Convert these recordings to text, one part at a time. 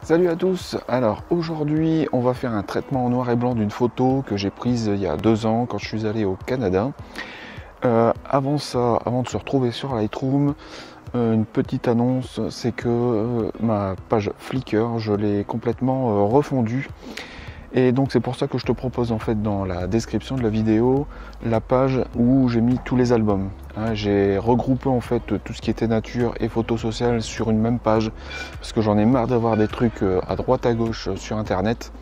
Salut à tous. Alors aujourd'hui on va faire un traitement en noir et blanc d'une photo que j'ai prise il y a 2 ans quand je suis allé au Canada. Avant ça, avant de se retrouver sur Lightroom, une petite annonce, c'est que ma page Flickr, je l'ai complètement refondue. Et donc c'est pour ça que je te propose en fait dans la description de la vidéo la page où j'ai mis tous les albums. J'ai regroupé en fait tout ce qui était nature et photo sociale sur une même page parce que j'en ai marre d'avoir des trucs à droite à gauche sur internet.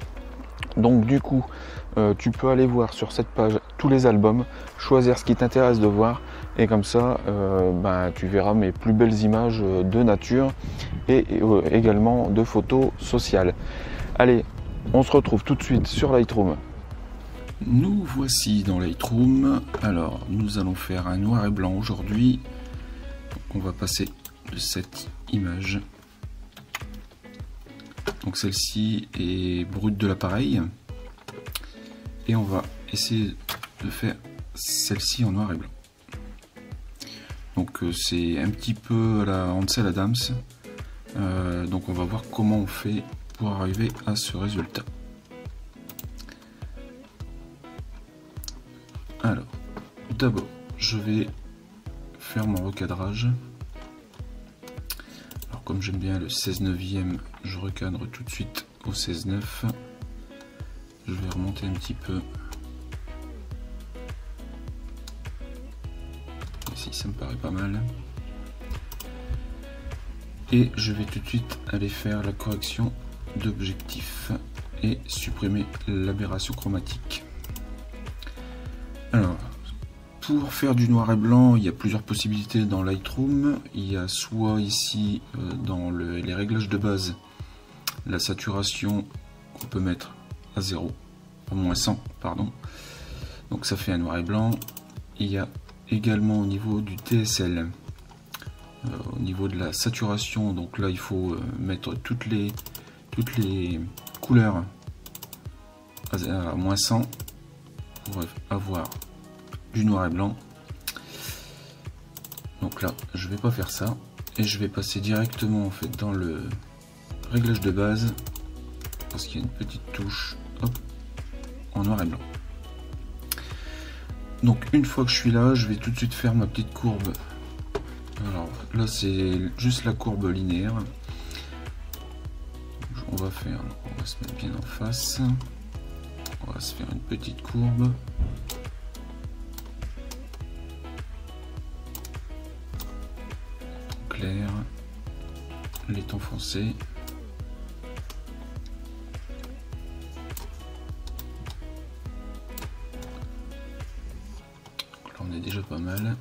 Donc du coup tu peux aller voir sur cette page tous les albums, choisir ce qui t'intéresse de voir et comme ça tu verras mes plus belles images de nature et également de photos sociales. Allez, on se retrouve tout de suite sur Lightroom. Nous voici dans Lightroom. Alors, nous allons faire un noir et blanc aujourd'hui. On va passer de cette image. Donc celle-ci est brute de l'appareil. Et on va essayer de faire celle-ci en noir et blanc. Donc c'est un petit peu à la Ansel Adams. Donc on va voir comment on fait pour arriver à ce résultat. Alors, d'abord, je vais faire mon recadrage. Alors, comme j'aime bien le 16/9, je recadre tout de suite au 16/9. Je vais remonter un petit peu. Ici, ça me paraît pas mal. Et je vais tout de suite aller faire la correction d'objectif et supprimer l'aberration chromatique. Alors, pour faire du noir et blanc, il y a plusieurs possibilités dans Lightroom. Il y a soit ici dans les réglages de base, la saturation qu'on peut mettre à 0, à moins 100, pardon. Donc ça fait un noir et blanc. Il y a également au niveau du TSL, au niveau de la saturation, donc là il faut mettre toutes les couleurs à moins 100 pour avoir du noir et blanc. Donc là je vais pas faire ça et je vais passer directement en fait dans le réglage de base parce qu'il y a une petite touche, hop, en noir et blanc. Donc une fois que je suis là, je vais tout de suite faire ma petite courbe. Alors là c'est juste la courbe linéaire. On va se mettre bien en face. On va se faire une petite courbe. Clair, les tons foncés. Là on est déjà pas mal.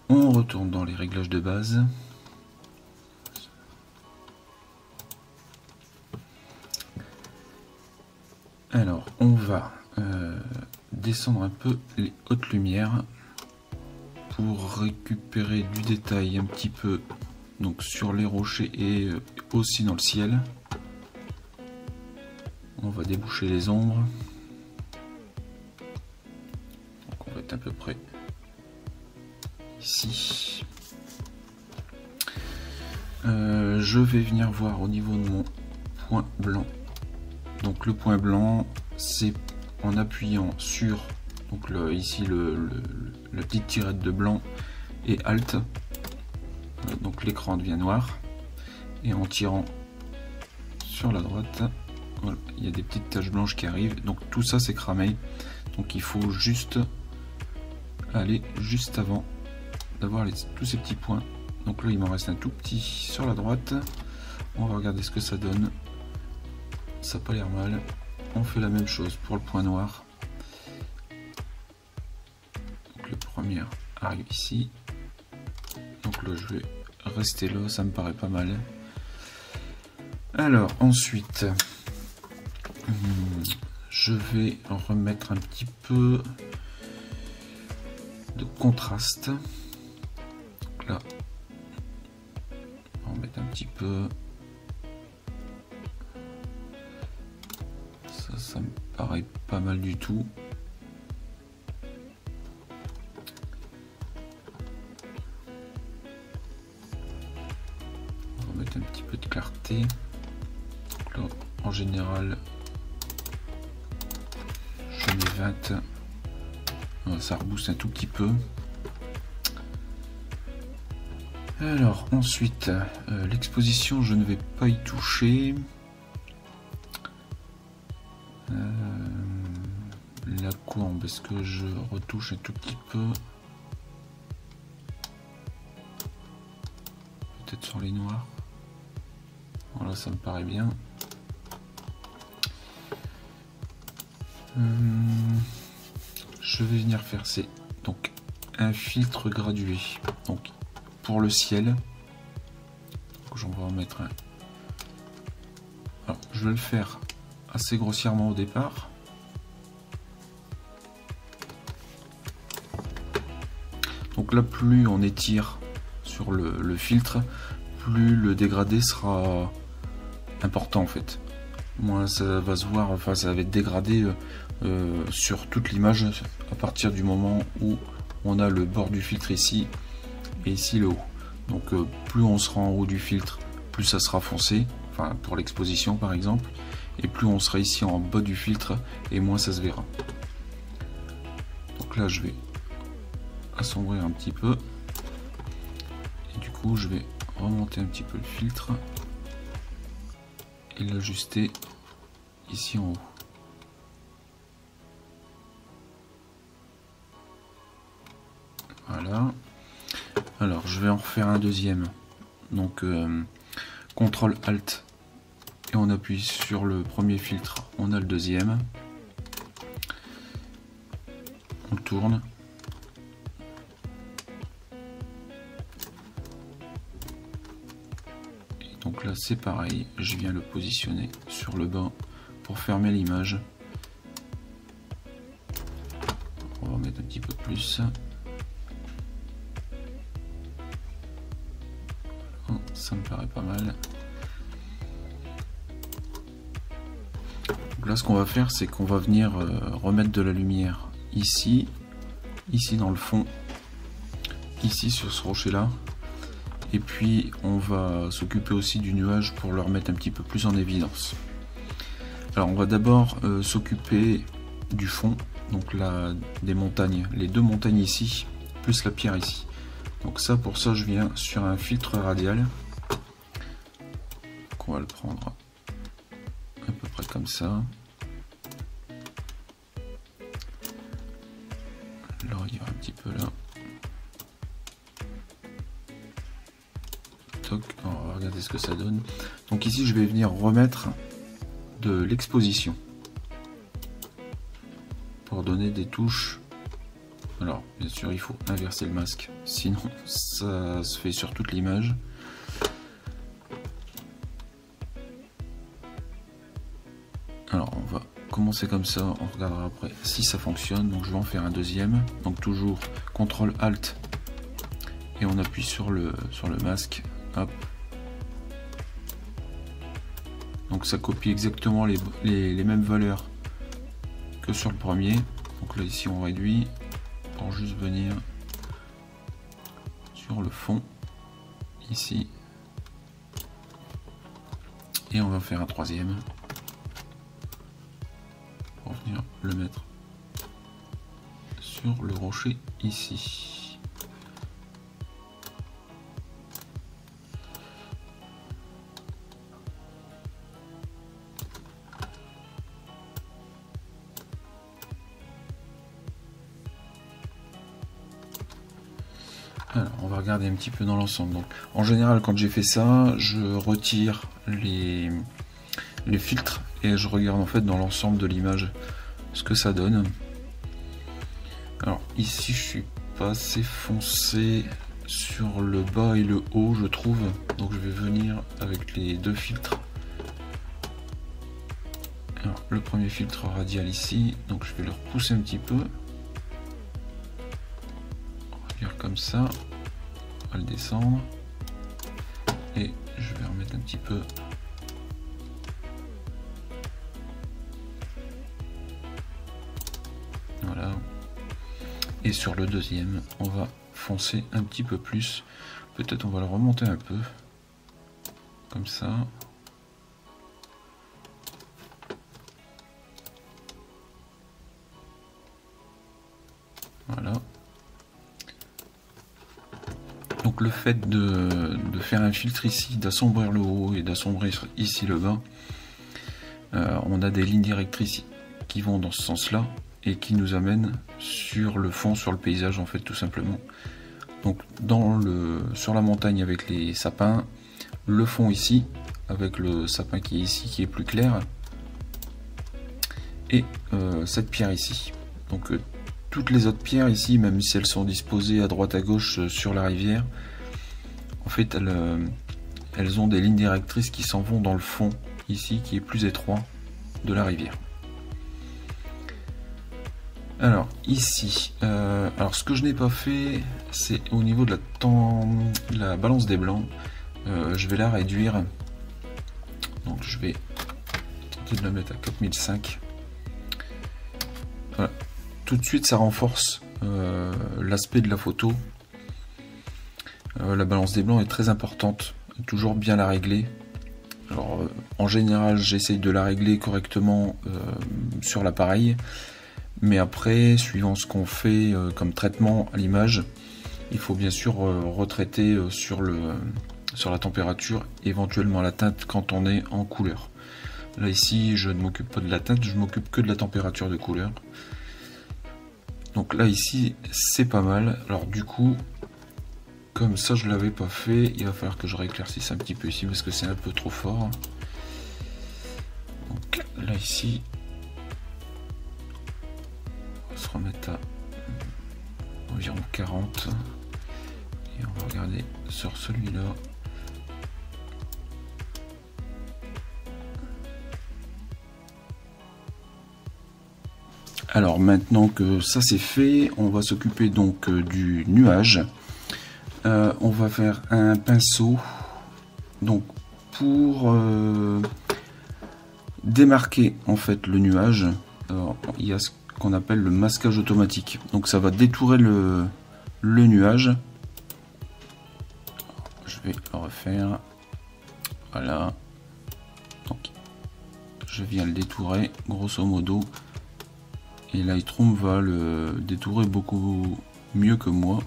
On retourne dans les réglages de base. Alors on va descendre un peu les hautes lumières pour récupérer du détail un petit peu donc sur les rochers et aussi dans le ciel. On va déboucher les ombres. Donc on va être à peu près ici. Je vais venir voir au niveau de mon point blanc. Donc le point blanc, c'est en appuyant sur donc ici la petite tirette de blanc et Alt, donc l'écran devient noir, et en tirant sur la droite, voilà, il y a des petites taches blanches qui arrivent, donc tout ça c'est cramé, donc il faut juste aller juste avant d'avoir tous ces petits points. Donc là il m'en reste un tout petit sur la droite, on va regarder ce que ça donne. Ça n'a pas l'air mal. On fait la même chose pour le point noir. Donc le premier arrive ici. Donc là je vais rester là, ça me paraît pas mal. Alors ensuite, je vais remettre un petit peu de contraste. Donc là, on va remettre un petit peu. Ça me paraît pas mal du tout. On va mettre un petit peu de clarté. Là, en général, je mets 20. Ça rebooste un tout petit peu. Alors ensuite, l'exposition, je ne vais pas y toucher. La courbe, est-ce que je retouche un tout petit peu? Peut-être sur les noirs. Voilà, ça me paraît bien. Je vais venir faire donc un filtre gradué. Donc pour le ciel, j'en vais en mettre un. Alors, je vais le faire assez grossièrement au départ. Donc là, plus on étire sur le filtre, plus le dégradé sera important en fait. Moins ça va se voir, enfin ça va être dégradé sur toute l'image à partir du moment où on a le bord du filtre ici et ici le haut. Donc plus on sera en haut du filtre, plus ça sera foncé, enfin pour l'exposition par exemple, et plus on sera ici en bas du filtre et moins ça se verra. Donc là je vais assombrir un petit peu et du coup je vais remonter un petit peu le filtre et l'ajuster ici en haut. Voilà. Alors je vais en refaire un deuxième. Donc CTRL ALT et on appuie sur le premier filtre, on a le deuxième. On le tourne. Et donc là c'est pareil, je viens le positionner sur le bas pour fermer l'image. On va mettre un petit peu plus. Ça me paraît pas mal. Donc là ce qu'on va faire, c'est qu'on va venir remettre de la lumière ici, ici dans le fond, ici sur ce rocher là, et puis on va s'occuper aussi du nuage pour le remettre un petit peu plus en évidence. Alors on va d'abord s'occuper du fond, donc là des montagnes, les deux montagnes ici, plus la pierre ici. Donc ça, pour ça, je viens sur un filtre radial. Donc on va le prendre à peu près comme ça. Là, il y a un petit peu là. Toc, on va regarder ce que ça donne. Donc ici, je vais venir remettre de l'exposition pour donner des touches. Alors, bien sûr, il faut inverser le masque, sinon ça se fait sur toute l'image. Alors, on va commencer comme ça, on regardera après si ça fonctionne. Donc, je vais en faire un deuxième. Donc, toujours CTRL ALT et on appuie sur le masque. Hop. Donc, ça copie exactement les mêmes valeurs que sur le premier. Donc, là, ici, on réduit. Pour juste venir sur le fond ici et on va faire un troisième pour venir le mettre sur le rocher ici. Alors, on va regarder un petit peu dans l'ensemble. Donc, en général, quand j'ai fait ça, je retire les filtres et je regarde en fait dans l'ensemble de l'image ce que ça donne. Alors, ici, je suis pas assez foncé sur le bas et le haut, je trouve. Donc, je vais venir avec les deux filtres. Alors, le premier filtre radial ici, donc je vais le repousser un petit peu. Comme ça, on va le descendre et je vais remettre un petit peu. Voilà. Et sur le deuxième, on va foncer un petit peu plus. Peut-être on va le remonter un peu. Comme ça. le fait de faire un filtre ici, d'assombrir le haut et d'assombrir ici le bas, on a des lignes directrices qui vont dans ce sens-là et qui nous amènent sur le fond, sur le paysage en fait, tout simplement. Donc sur la montagne avec les sapins, le fond ici avec le sapin qui est ici, qui est plus clair, et cette pierre ici. Donc toutes les autres pierres ici, même si elles sont disposées à droite à gauche sur la rivière, en fait elles ont des lignes directrices qui s'en vont dans le fond ici, qui est plus étroit de la rivière. Alors ici, alors ce que je n'ai pas fait, c'est au niveau de la balance des blancs. Je vais la réduire, donc je vais tenter de la mettre à 4005. Voilà. Tout de suite ça renforce l'aspect de la photo. La balance des blancs est très importante, toujours bien la régler. Alors en général j'essaye de la régler correctement sur l'appareil, mais après suivant ce qu'on fait comme traitement à l'image, il faut bien sûr retraiter sur la température, éventuellement la teinte quand on est en couleur. Là ici je ne m'occupe pas de la teinte, je m'occupe que de la température de couleur. Donc là ici c'est pas mal. Alors du coup, comme ça je l'avais pas fait, il va falloir que je rééclaircisse un petit peu ici parce que c'est un peu trop fort. Donc là ici, on va se remettre à environ 40 et on va regarder sur celui-là. Alors maintenant que ça c'est fait, on va s'occuper donc du nuage. On va faire un pinceau donc pour démarquer en fait le nuage. Alors, il y a ce qu'on appelle le masquage automatique. Donc ça va détourer le nuage. Je vais le refaire. Voilà. Donc je viens le détourer grosso modo. Et Lightroom va le détourer beaucoup mieux que moi.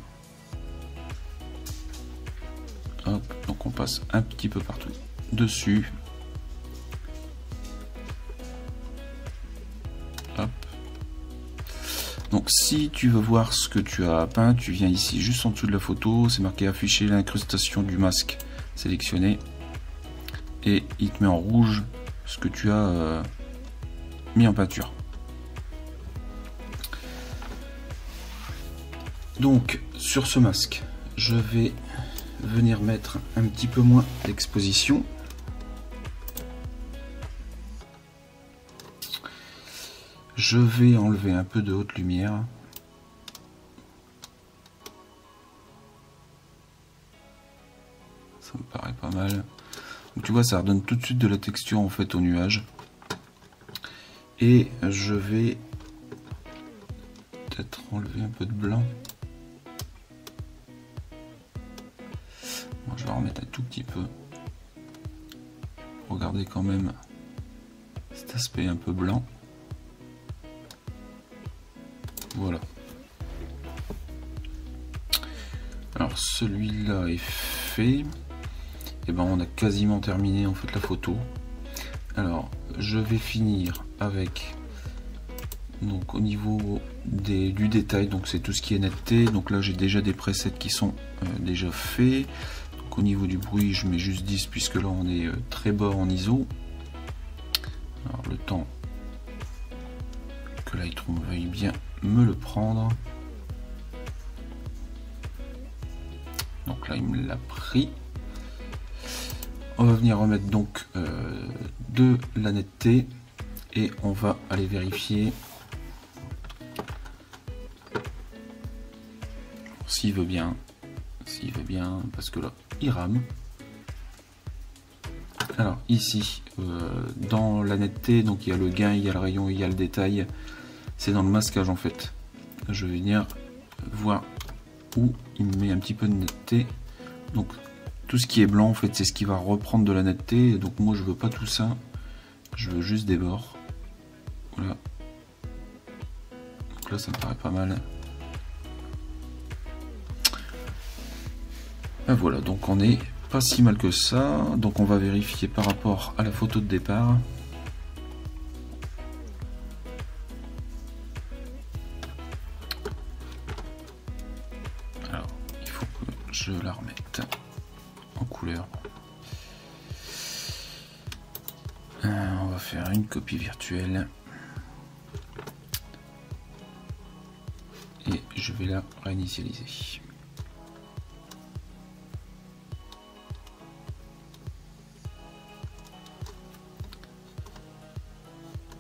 Hop, donc on passe un petit peu partout dessus. Hop. Donc si tu veux voir ce que tu as peint, tu viens ici juste en dessous de la photo, c'est marqué afficher l'incrustation du masque sélectionné. Et il te met en rouge ce que tu as mis en peinture. Donc sur ce masque, je vais venir mettre un petit peu moins d'exposition. Je vais enlever un peu de haute lumière. Ça me paraît pas mal. Donc tu vois, ça redonne tout de suite de la texture en fait au nuage. Et je vais peut-être enlever un peu de blanc. Je vais en remettre un tout petit peu. Regardez quand même cet aspect un peu blanc. Voilà. Alors celui-là est fait. Et ben on a quasiment terminé en fait la photo. Alors je vais finir avec donc au niveau du détail, donc c'est tout ce qui est netteté. Donc là j'ai déjà des presets qui sont déjà faits. Au niveau du bruit, je mets juste 10 puisque là on est très bas en ISO. Alors le temps que Lightroom veuille bien me le prendre. Donc là il me l'a pris. On va venir remettre donc de la netteté et on va aller vérifier s'il veut bien. S'il veut bien, parce que là il rame. Alors ici dans la netteté, donc il y a le gain, il y a le rayon, il y a le détail. C'est dans le masquage en fait. Je vais venir voir où il me met un petit peu de netteté. Donc tout ce qui est blanc en fait c'est ce qui va reprendre de la netteté. Donc moi je veux pas tout ça, je veux juste des bords. Voilà. Donc là ça me paraît pas mal. Ben voilà, donc on est pas si mal que ça. Donc on va vérifier par rapport à la photo de départ. Alors, il faut que je la remette en couleur. On va faire une copie virtuelle. Et je vais la réinitialiser.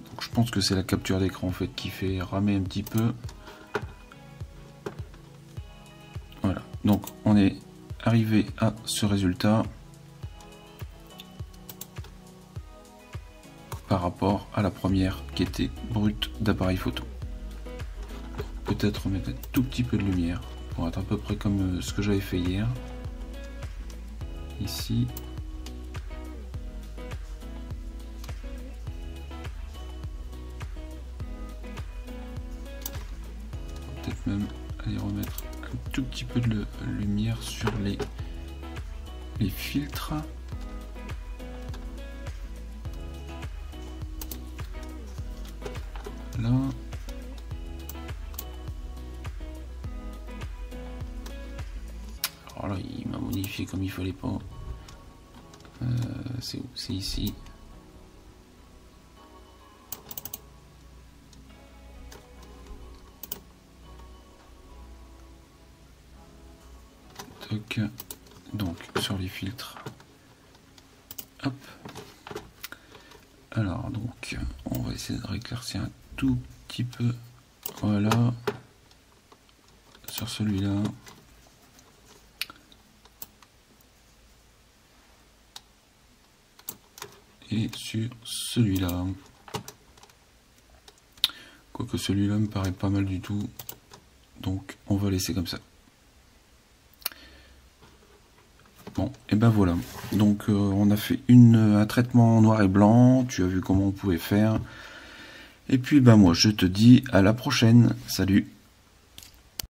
Donc je pense que c'est la capture d'écran en fait qui fait ramer un petit peu. Voilà, donc on est arrivé à ce résultat par rapport à la première qui était brute d'appareil photo. Peut-être mettre un tout petit peu de lumière pour être à peu près comme ce que j'avais fait hier. Ici. Peut-être même aller remettre un tout petit peu de lumière sur les filtres. Là. Alors là, il m'a modifié comme il fallait pas. C'est où? C'est ici. Toc. Donc sur les filtres. Hop. Alors donc on va essayer de rééclaircir un tout petit peu. Voilà. Sur celui-là. Et sur celui-là. Quoique celui-là me paraît pas mal du tout. Donc on va laisser comme ça. Bon, et ben voilà. Donc on a fait un traitement en noir et blanc. Tu as vu comment on pouvait faire. Et puis ben moi je te dis à la prochaine. Salut.